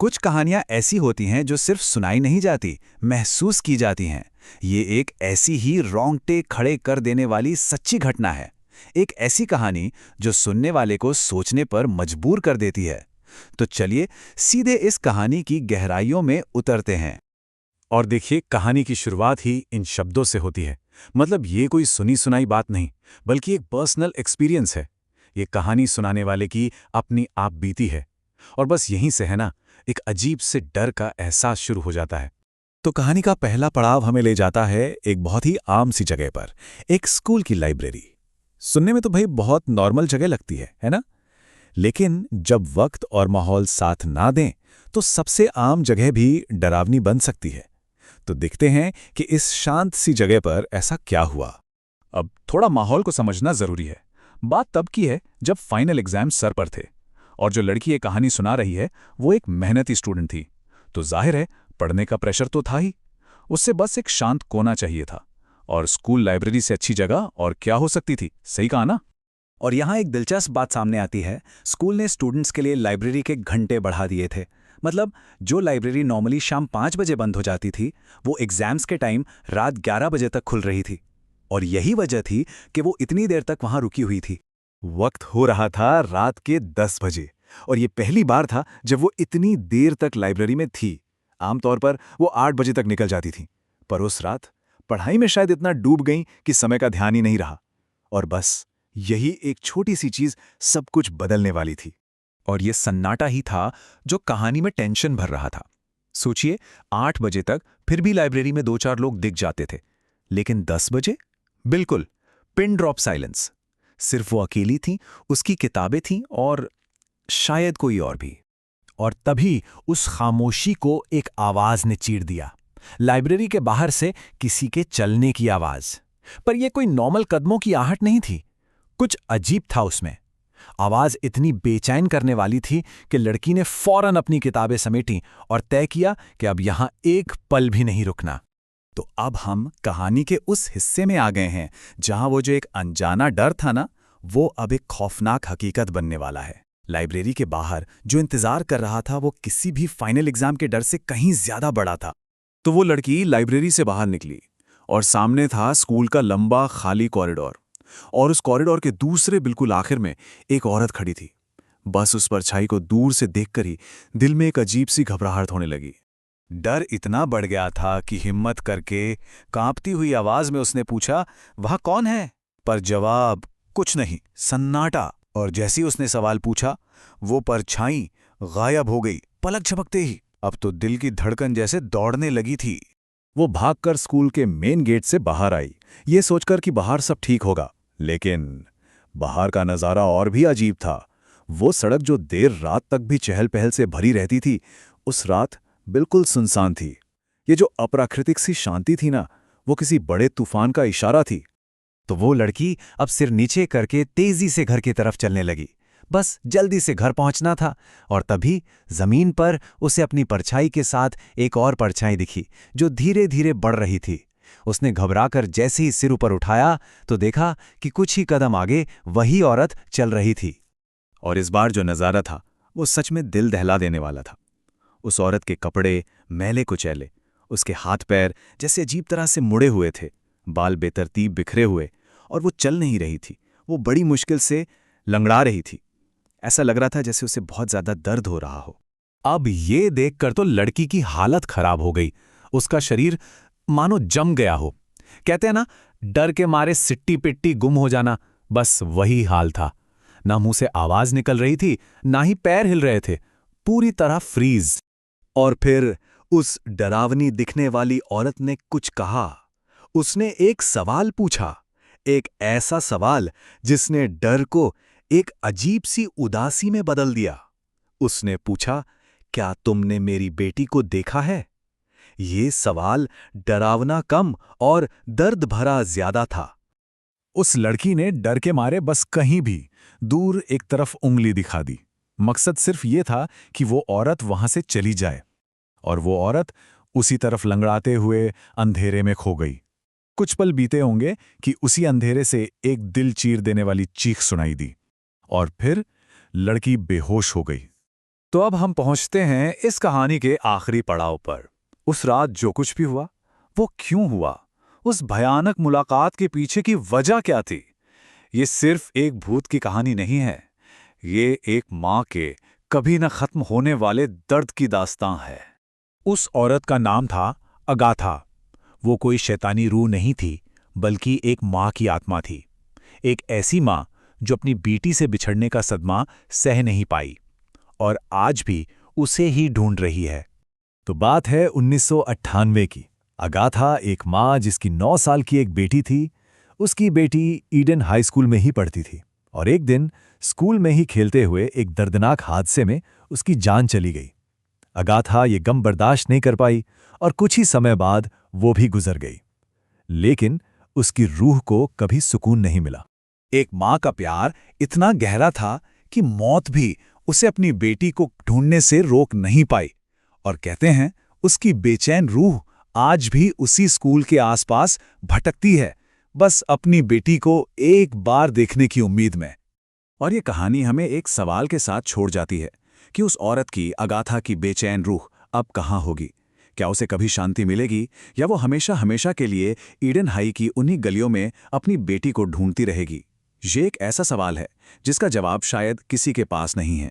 कुछ कहानियां ऐसी होती हैं जो सिर्फ सुनाई नहीं जाती, महसूस की जाती हैं। ये एक ऐसी ही रोंगटे खड़े कर देने वाली सच्ची घटना है। एक ऐसी कहानी जो सुनने वाले को सोचने पर मजबूर कर देती है। तो चलिए सीधे इस कहानी की गहराइयों में उतरते हैं। और देखिए, कहानी की शुरुआत ही इन शब्दों से होती है। मतलब ये कोई सुनी सुनाई बात नहीं, बल्कि एक पर्सनल एक्सपीरियंस है। ये कहानी सुनाने वाले की अपनी आप बीती है। और बस यहीं से है ना, एक अजीब से डर का एहसास शुरू हो जाता है। तो कहानी का पहला पड़ाव हमें ले जाता है एक बहुत ही आम सी जगह पर, एक स्कूल की लाइब्रेरी। सुनने में तो भाई बहुत नॉर्मल जगह लगती है ना? लेकिन जब वक्त और माहौल साथ ना दें, तो सबसे आम जगह भी डरावनी बन सकती है। तो देखते हैं कि इस शांत सी जगह पर ऐसा क्या हुआ। अब थोड़ा माहौल को समझना जरूरी है। बात तब की है जब फाइनल एग्जाम सर पर थे, और जो लड़की ये कहानी सुना रही है वो एक मेहनती स्टूडेंट थी। तो जाहिर है, पढ़ने का प्रेशर तो था ही। उससे बस एक शांत कोना चाहिए था। और स्कूल लाइब्रेरी से अच्छी जगह और क्या हो सकती थी, सही कहा ना? और यहाँ एक दिलचस्प बात सामने आती है। स्कूल ने स्टूडेंट्स के लिए लाइब्रेरी के घंटे बढ़ा दिए थे। मतलब जो लाइब्रेरी नॉर्मली शाम 5 बजे बंद हो जाती थी, वो एग्जाम्स के टाइम रात 11 बजे तक खुल रही थी। और यही वजह थी कि वो इतनी देर तक वहां रुकी हुई थी। वक्त हो रहा था रात के 10 बजे, और ये पहली बार था जब वो इतनी देर तक लाइब्रेरी में थी। आमतौर पर वो 8 बजे तक निकल जाती थी, पर उस रात पढ़ाई में शायद इतना डूब गई कि समय का ध्यान ही नहीं रहा। और बस यही एक छोटी सी चीज सब कुछ बदलने वाली थी। और ये सन्नाटा ही था जो कहानी में टेंशन भर रहा था। सोचिए, 8 बजे तक फिर भी लाइब्रेरी में 2-4 लोग दिख जाते थे, लेकिन 10 बजे बिल्कुल पिन ड्रॉप साइलेंस। सिर्फ वो अकेली थी, उसकी किताबें थीं और शायद कोई और भी। और तभी उस खामोशी को एक आवाज ने चीर दिया। लाइब्रेरी के बाहर से किसी के चलने की आवाज। पर यह कोई नॉर्मल कदमों की आहट नहीं थी। कुछ अजीब था उसमें। आवाज इतनी बेचैन करने वाली थी कि लड़की ने फौरन अपनी किताबें समेटी और तय किया कि अब यहां एक पल भी नहीं रुकना। तो अब हम कहानी के उस हिस्से में आ गए हैं जहां वो जो एक अनजाना डर था ना, वो अब एक खौफनाक हकीकत बनने वाला है। लाइब्रेरी के बाहर जो इंतजार कर रहा था, वो किसी भी फाइनल एग्जाम के डर से कहीं ज्यादा बड़ा था। तो वो लड़की लाइब्रेरी से बाहर निकली, और सामने था स्कूल का लंबा खाली कॉरिडोर। और उस कॉरिडोर के दूसरे बिल्कुल आखिर में एक औरत खड़ी थी। बस उस परछाई को दूर से देखकर ही दिल में एक अजीब सी घबराहट होने लगी। डर इतना बढ़ गया था कि हिम्मत करके कांपती हुई आवाज में उसने पूछा, वह कौन है? पर जवाब कुछ नहीं, सन्नाटा। और जैसे ही उसने सवाल पूछा, वो परछाई गायब हो गई पलक झपकते ही। अब तो दिल की धड़कन जैसे दौड़ने लगी थी। वो भागकर स्कूल के मेन गेट से बाहर आई, ये सोचकर कि बाहर सब ठीक होगा। लेकिन बाहर का नज़ारा और भी अजीब था। वो सड़क जो देर रात तक भी चहल पहल से भरी रहती थी, उस रात बिल्कुल सुनसान थी। ये जो अप्राकृतिक सी शांति थी ना, वो किसी बड़े तूफान का इशारा थी। तो वो लड़की अब सिर नीचे करके तेजी से घर की तरफ चलने लगी। बस जल्दी से घर पहुंचना था। और तभी जमीन पर उसे अपनी परछाई के साथ एक और परछाई दिखी, जो धीरे धीरे बढ़ रही थी। उसने घबराकर जैसे ही सिर ऊपर उठाया, तो देखा कि कुछ ही कदम आगे वही औरत चल रही थी। और इस बार जो नज़ारा था, वो सच में दिल दहला देने वाला था। उस औरत के कपड़े मैले कुचैले, उसके हाथ पैर जैसे अजीब तरह से मुड़े हुए थे, बाल बेतरतीब बिखरे हुए, और वो चल नहीं रही थी। वो बड़ी मुश्किल से लंगड़ा रही थी। ऐसा लग रहा था जैसे उसे बहुत ज्यादा दर्द हो रहा हो। अब ये देखकर तो लड़की की हालत खराब हो गई। उसका शरीर मानो जम गया हो। कहते हैं ना, डर के मारे सिट्टी पिट्टी गुम हो जाना, बस वही हाल था। ना मुंह से आवाज निकल रही थी, ना ही पैर हिल रहे थे। पूरी तरह फ्रीज। और फिर उस डरावनी दिखने वाली औरत ने कुछ कहा। उसने एक सवाल पूछा, एक ऐसा सवाल जिसने डर को एक अजीब सी उदासी में बदल दिया। उसने पूछा, क्या तुमने मेरी बेटी को देखा है? ये सवाल डरावना कम और दर्द भरा ज्यादा था। उस लड़की ने डर के मारे बस कहीं भी दूर एक तरफ उंगली दिखा दी। मकसद सिर्फ ये था कि वो औरत वहां से चली जाए। और वो औरत उसी तरफ लंगड़ाते हुए अंधेरे में खो गई। कुछ पल बीते होंगे कि उसी अंधेरे से एक दिल चीर देने वाली चीख सुनाई दी, और फिर लड़की बेहोश हो गई। तो अब हम पहुंचते हैं इस कहानी के आखिरी पड़ाव पर। उस रात जो कुछ भी हुआ, वो क्यों हुआ? उस भयानक मुलाकात के पीछे की वजह क्या थी? ये सिर्फ एक भूत की कहानी नहीं है, ये एक माँ के कभी न खत्म होने वाले दर्द की दास्तां है। उस औरत का नाम था अगाथा। वो कोई शैतानी रूह नहीं थी, बल्कि एक माँ की आत्मा थी। एक ऐसी माँ जो अपनी बेटी से बिछड़ने का सदमा सह नहीं पाई और आज भी उसे ही ढूंढ रही है। तो बात है 1998 की। अगाथा एक माँ जिसकी 9 साल की एक बेटी थी। उसकी बेटी ईडन हाई स्कूल में ही पढ़ती थी और एक दिन स्कूल में ही खेलते हुए एक दर्दनाक हादसे में उसकी जान चली गई। अगाथा ये गम बर्दाश्त नहीं कर पाई और कुछ ही समय बाद वो भी गुजर गई। लेकिन उसकी रूह को कभी सुकून नहीं मिला। एक माँ का प्यार इतना गहरा था कि मौत भी उसे अपनी बेटी को ढूंढने से रोक नहीं पाई। और कहते हैं उसकी बेचैन रूह आज भी उसी स्कूल के आसपास भटकती है, बस अपनी बेटी को एक बार देखने की उम्मीद में। और ये कहानी हमें एक सवाल के साथ छोड़ जाती है कि उस औरत की, अगाथा की बेचैन रूह अब कहाँ होगी? क्या उसे कभी शांति मिलेगी या वो हमेशा हमेशा के लिए ईडन हाई की उन्हीं गलियों में अपनी बेटी को ढूंढती रहेगी? ये एक ऐसा सवाल है जिसका जवाब शायद किसी के पास नहीं है।